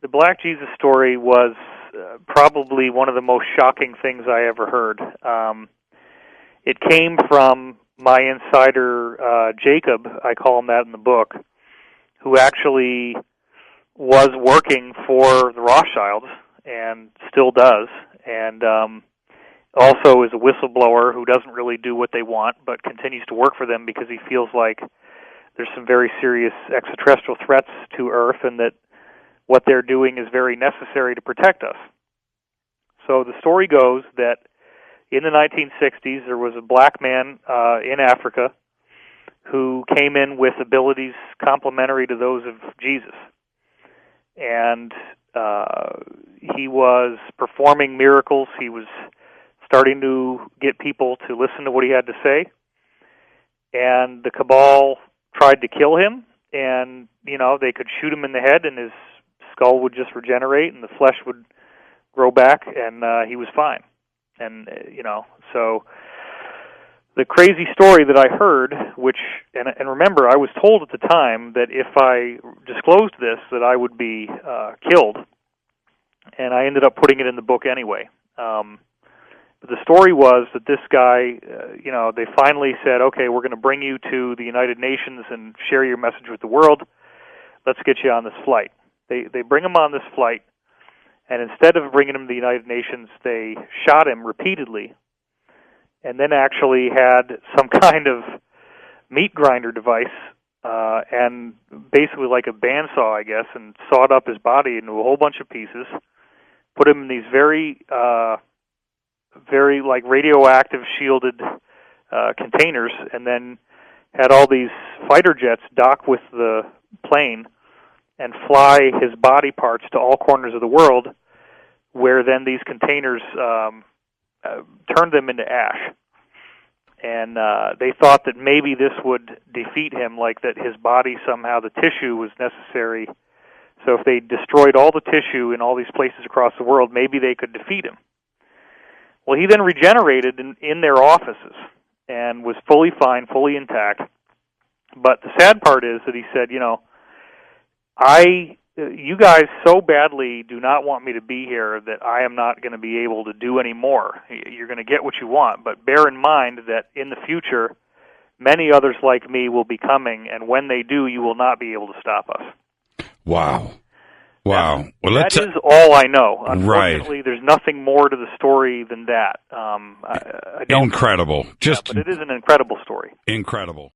the Black Jesus story was probably one of the most shocking things I ever heard. It came from my insider, Jacob, I call him that in the book, who actually was working for the Rothschilds and still does, and also is a whistleblower who doesn't really do what they want but continues to work for them because he feels like there's some very serious extraterrestrial threats to Earth and that what they're doing is very necessary to protect us. So the story goes that in the 1960s there was a black man in Africa who came in with abilities complementary to those of Jesus. And he was performing miracles. He was starting to get people to listen to what he had to say. And the cabal tried to kill him, and, they could shoot him in the head, and his skull would just regenerate, and the flesh would grow back, and he was fine. And, so the crazy story that I heard, and remember, I was told at the time that if I disclosed this, that I would be killed, and I ended up putting it in the book anyway. But the story was that this guy, they finally said, okay, we're going to bring you to the United Nations and share your message with the world. Let's get you on this flight. They bring him on this flight, and instead of bringing him to the United Nations, they shot him repeatedly, and then actually had some kind of meat grinder device, and basically like a bandsaw, I guess, and sawed up his body into a whole bunch of pieces, put him in these very like radioactive shielded containers, and then had all these fighter jets dock with the plane and fly his body parts to all corners of the world, where then these containers turned them into ash. And they thought that maybe this would defeat him, like that his body somehow, the tissue was necessary. So if they destroyed all the tissue in all these places across the world, maybe they could defeat him. Well, he then regenerated in their offices and was fully fine, fully intact. But the sad part is that he said, you guys so badly do not want me to be here that I am not going to be able to do any more. You're going to get what you want, but bear in mind that in the future, many others like me will be coming, and when they do, you will not be able to stop us. Wow. Wow. Well, that is all I know. Unfortunately, right. There's nothing more to the story than that. Incredible. But it is an incredible story. Incredible.